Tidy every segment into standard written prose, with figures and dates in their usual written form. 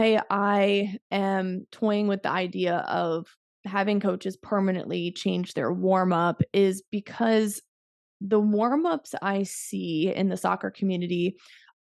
I am toying with the idea of having coaches permanently change their warm up is because the warm ups I see in the soccer community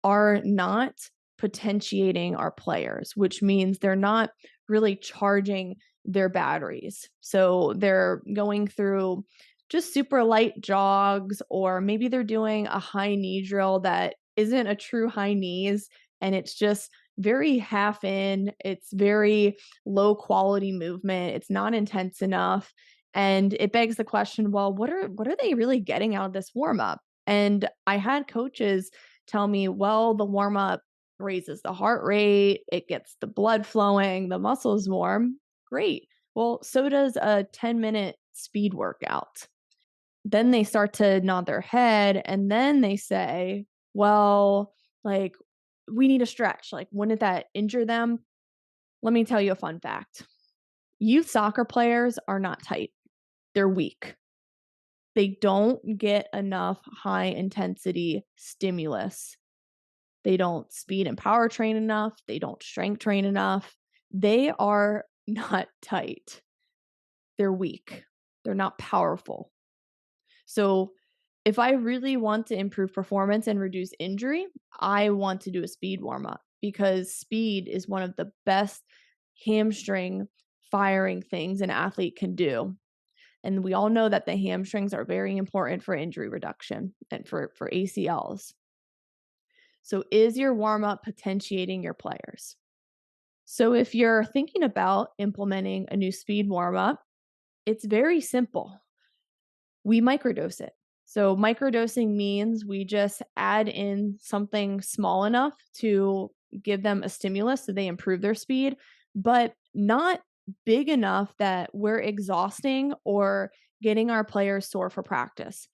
are not potentiating our players, which means they're not really charging their batteries. So they're going through just super light jogs, or maybe they're doing a high knee drill that isn't a true high knees, and it's just very half in, it's very low quality movement, it's not intense enough. And it begs the question, well, what are they really getting out of this warm up? And I had coaches tell me, well, the warm up raises the heart rate, it gets the blood flowing, the muscles warm. Great. Well, so does a 10-minute speed workout. Then they start to nod their head and then they say, well, like, we need a stretch. Like, wouldn't that injure them? Let me tell you a fun fact. Youth soccer players are not tight. They're weak. They don't get enough high intensity stimulus. They don't speed and power train enough. They don't strength train enough. They are not tight. They're weak. They're not powerful. So if I really want to improve performance and reduce injury, I want to do a speed warm up because speed is one of the best hamstring firing things an athlete can do. And we all know that the hamstrings are very important for injury reduction and for ACLs. So is your warm up potentiating your players? So if you're thinking about implementing a new speed warm up, it's very simple. We microdose it. So microdosing means we just add in something small enough to give them a stimulus so they improve their speed, but not big enough that we're exhausting or getting our players sore for practice.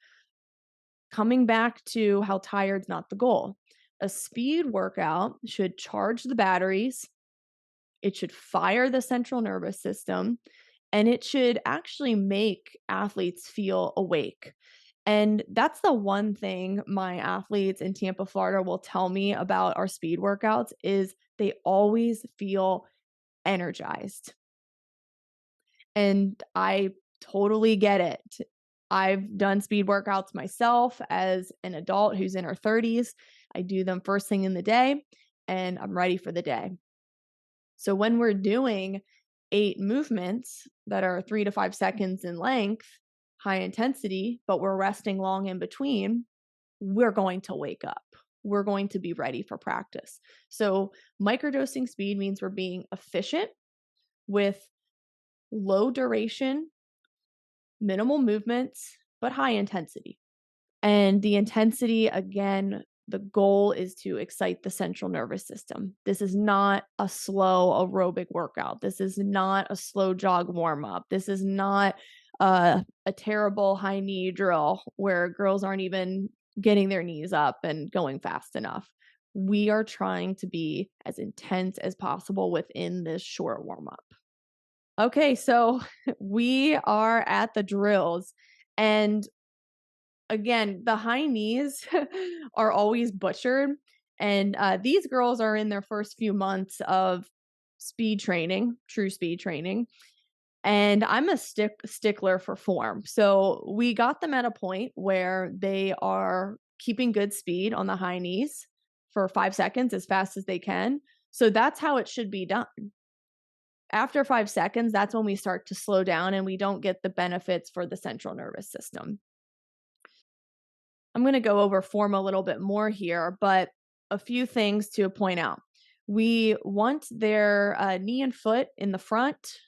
Coming back to how tired's not the goal. A speed workout should charge the batteries, it should fire the central nervous system, and it should actually make athletes feel awake. And that's the one thing my athletes in Tampa, Florida will tell me about our speed workouts is they always feel energized. And I totally get it. I've done speed workouts myself as an adult who's in her 30s. I do them first thing in the day and I'm ready for the day. So when we're doing 8 movements that are 3 to 5 seconds in length, high intensity, but we're resting long in between, we're going to wake up. We're going to be ready for practice. So microdosing speed means we're being efficient with low duration, minimal movements, but high intensity. And the intensity, again, the goal is to excite the central nervous system. This is not a slow aerobic workout. This is not a slow jog warm up. This is not a terrible high knee drill where girls aren't even getting their knees up and going fast enough. We are trying to be as intense as possible within this short warm up. Okay, so we are at the drills. And again, the high knees are always butchered. And these girls are in their first few months of speed training, true speed training. And I'm a stickler for form. So we got them at a point where they are keeping good speed on the high knees for 5 seconds as fast as they can. So that's how it should be done. After 5 seconds, that's when we start to slow down and we don't get the benefits for the central nervous system. I'm going to go over form a little bit more here, but a few things to point out. We want their knee and foot in the front.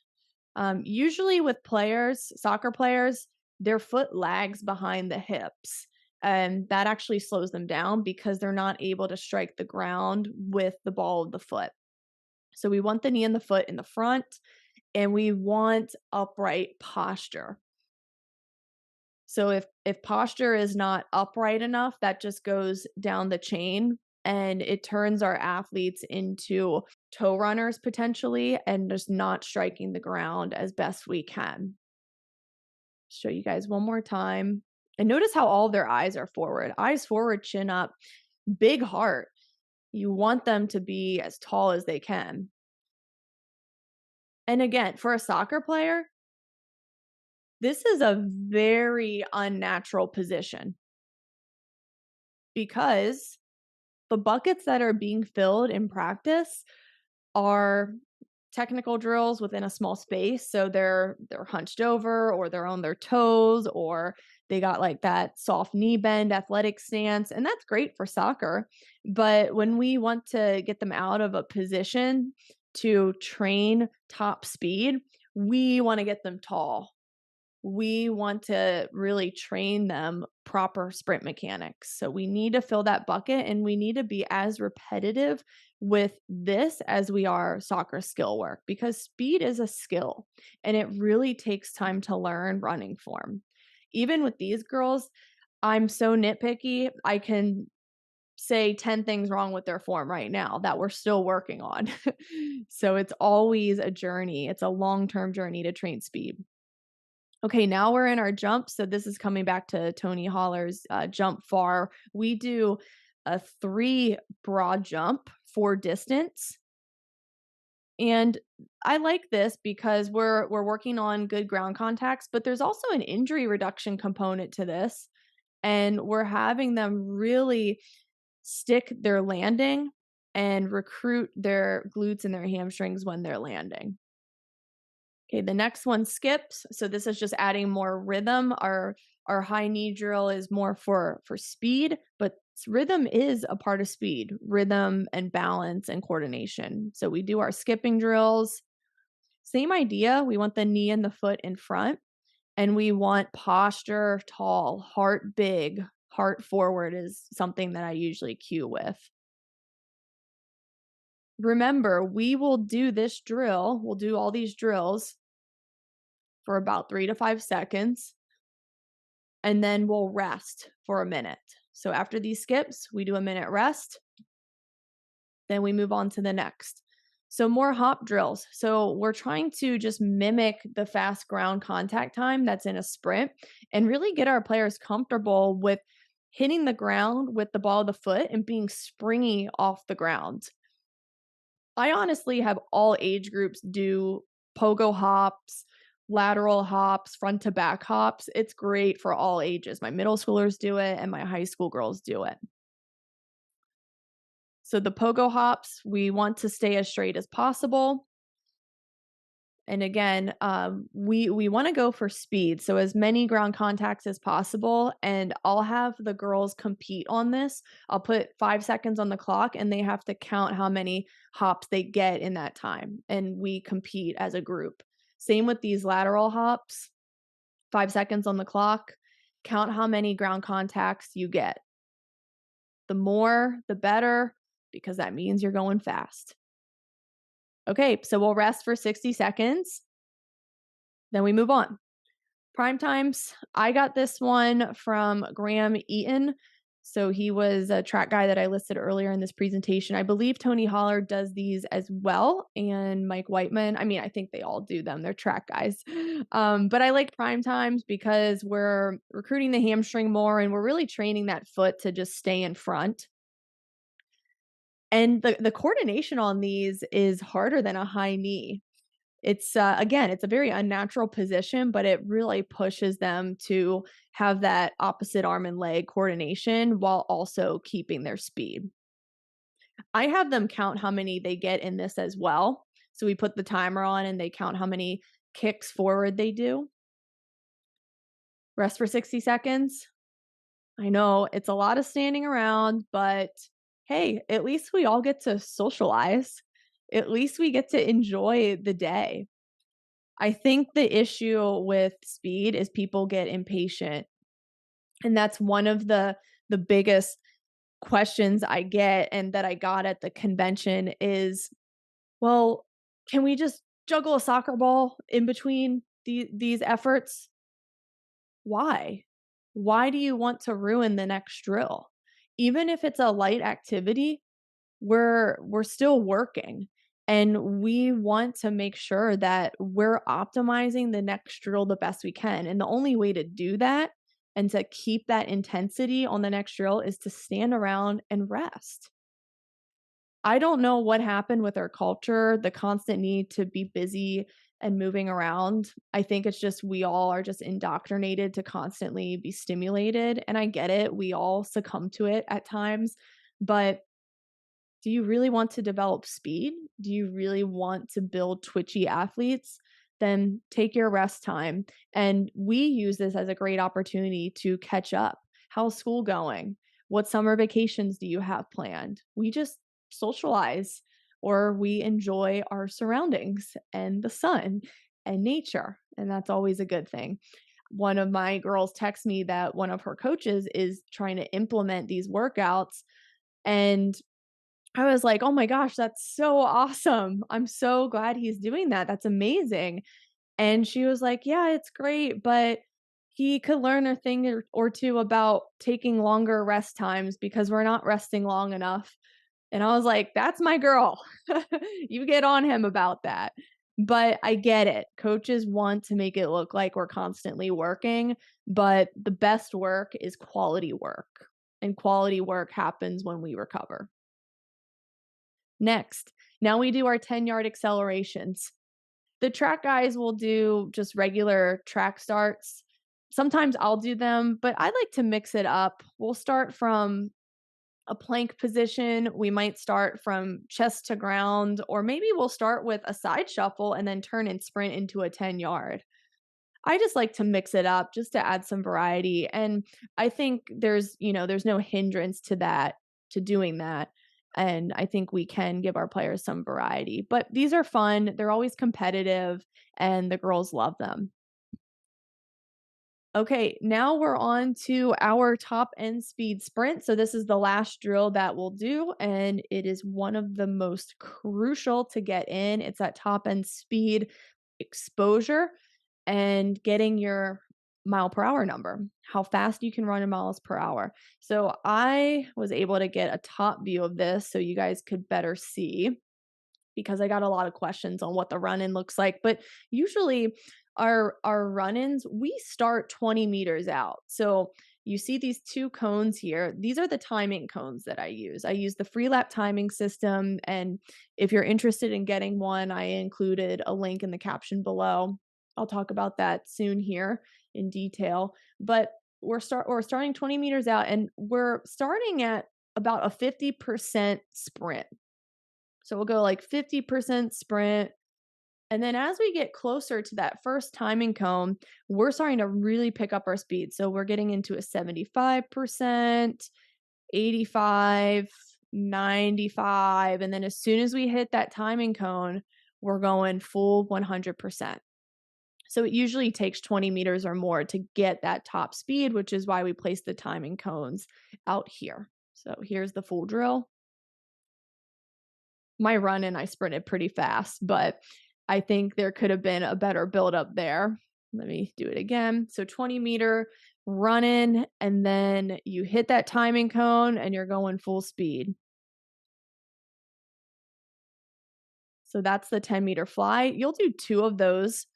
Usually with players, soccer players, their foot lags behind the hips. And that actually slows them down because they're not able to strike the ground with the ball of the foot. So we want the knee and the foot in the front, and we want upright posture. So if posture is not upright enough, that just goes down the chain and it turns our athletes into toe runners potentially and just not striking the ground as best we can. Show you guys one more time. And notice how all their eyes are forward. Eyes forward, chin up, big heart. You want them to be as tall as they can. And again, for a soccer player, this is a very unnatural position because the buckets that are being filled in practice are technical drills within a small space. So they're hunched over or they're on their toes or they got like that soft knee bend athletic stance. And that's great for soccer. But when we want to get them out of a position to train top speed, we want to get them tall. We want to really train them proper sprint mechanics. So we need to fill that bucket and we need to be as repetitive with this as we are soccer skill work because speed is a skill and it really takes time to learn running form. Even with these girls, I'm so nitpicky. I can say 10 things wrong with their form right now that we're still working on. So it's always a journey. It's a long-term journey to train speed. Okay, now we're in our jump. So this is coming back to Tony Holler's jump far. We do a 3 broad jump for distance. And I like this because we're working on good ground contacts, but there's also an injury reduction component to this. And we're having them really stick their landing and recruit their glutes and their hamstrings when they're landing. Okay, the next one skips. So this is just adding more rhythm. Our high knee drill is more for speed, but rhythm is a part of speed, rhythm and balance and coordination. So we do our skipping drills. Same idea. We want the knee and the foot in front, and we want posture tall, heart big, heart forward is something that I usually cue with. Remember, we will do this drill, we'll do all these drills for about 3 to 5 seconds, and then we'll rest for a minute. So after these skips, we do a minute rest, then we move on to the next. So more hop drills. So we're trying to just mimic the fast ground contact time that's in a sprint and really get our players comfortable with hitting the ground with the ball of the foot and being springy off the ground. I honestly have all age groups do pogo hops, lateral hops, front to back hops. It's great for all ages. My middle schoolers do it and my high school girls do it. So the pogo hops, we want to stay as straight as possible. And again, we want to go for speed, so as many ground contacts as possible. And I'll have the girls compete on this. I'll put 5 seconds on the clock, and they have to count how many hops they get in that time. And we compete as a group. Same with these lateral hops. 5 seconds on the clock. Count how many ground contacts you get. The more, the better, because that means you're going fast. Okay, so we'll rest for 60 seconds. Then we move on. Prime times, I got this one from Graham Eaton. So he was a track guy that I listed earlier in this presentation. I believe Tony Holler does these as well, and Mike Whiteman. I mean, I think they all do them. They're track guys. But I like prime times because we're recruiting the hamstring more and we're really training that foot to just stay in front. And the coordination on these is harder than a high knee. It's again, it's a very unnatural position, but it really pushes them to have that opposite arm and leg coordination while also keeping their speed. I have them count how many they get in this as well. So we put the timer on and they count how many kicks forward they do. Rest for 60 seconds. I know it's a lot of standing around, but hey, at least we all get to socialize. At least we get to enjoy the day. I think the issue with speed is people get impatient. And that's one of the biggest questions I get and that I got at the convention is, well, can we just juggle a soccer ball in between these efforts? Why? Why do you want to ruin the next drill? Even if it's a light activity, we're still working, and we want to make sure that we're optimizing the next drill the best we can. And the only way to do that and to keep that intensity on the next drill is to stand around and rest. I don't know what happened with our culture, the constant need to be busy and moving around. I think it's just we all are just indoctrinated to constantly be stimulated, and I get it. We all succumb to it at times, but do you really want to develop speed? Do you really want to build twitchy athletes? Then take your rest time. And we use this as a great opportunity to catch up. How's school going? What summer vacations do you have planned? We just socialize or we enjoy our surroundings and the sun and nature. And that's always a good thing. One of my girls texts me that one of her coaches is trying to implement these workouts, and I was like, "Oh my gosh, that's so awesome. I'm so glad he's doing that. That's amazing." And she was like, "Yeah, it's great, but he could learn a thing or two about taking longer rest times because we're not resting long enough." And I was like, "That's my girl. You get on him about that." But I get it. Coaches want to make it look like we're constantly working, but the best work is quality work. And quality work happens when we recover. Next, now we do our 10-yard accelerations. The track guys will do just regular track starts. Sometimes I'll do them, but I like to mix it up. We'll start from a plank position. We might start from chest to ground, or maybe we'll start with a side shuffle and then turn and sprint into a 10-yard. I just like to mix it up just to add some variety. And I think there's no hindrance to that, to doing that. And I think we can give our players some variety. But these are fun. They're always competitive and the girls love them. Okay, now we're on to our top end speed sprint. So this is the last drill that we'll do, and it is one of the most crucial to get in. It's that top end speed exposure and getting your mile per hour number, how fast you can run in miles per hour. So I was able to get a top view of this so you guys could better see, because I got a lot of questions on what the run-in looks like. But usually our run-ins, we start 20 meters out. So you see these two cones here. These are the timing cones that I use. I use the free lap timing system. And if you're interested in getting one, I included a link in the caption below. I'll talk about that soon here in detail. But we're starting 20 meters out, and we're starting at about a 50% sprint. So we'll go like 50% sprint. And then as we get closer to that first timing cone, we're starting to really pick up our speed. So we're getting into a 75%, 85, 95. And then as soon as we hit that timing cone, we're going full 100%. So it usually takes 20 meters or more to get that top speed, which is why we place the timing cones out here. So here's the full drill. My run in, I sprinted pretty fast, but I think there could have been a better buildup there. Let me do it again. So 20-meter run in, and then you hit that timing cone and you're going full speed. So that's the 10-meter fly. You'll do 2 of those.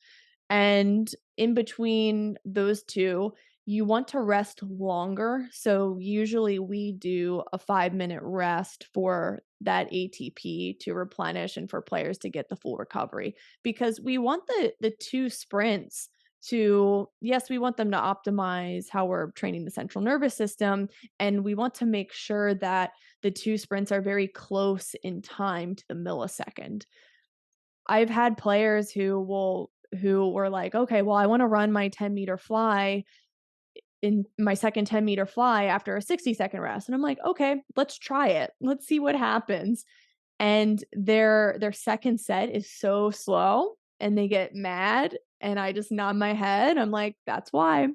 And in between those 2, you want to rest longer. So usually we do a 5-minute rest for that ATP to replenish and for players to get the full recovery, because we want the 2 sprints to, yes, we want them to optimize how we're training the central nervous system, and we want to make sure that the 2 sprints are very close in time to the millisecond. I've had players who were like, "Okay, well, I want to run my 10-meter fly in my second 10-meter fly after a 60-second rest." And I'm like, "Okay, let's try it. Let's see what happens." And their second set is so slow and they get mad, and I just nod my head. I'm like, "That's why."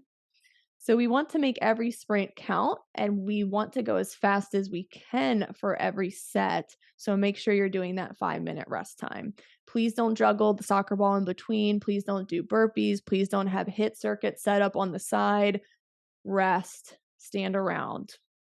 So we want to make every sprint count, and we want to go as fast as we can for every set. So make sure you're doing that 5-minute rest time. Please don't juggle the soccer ball in between. Please don't do burpees. Please don't have hit circuits set up on the side. Rest, stand around.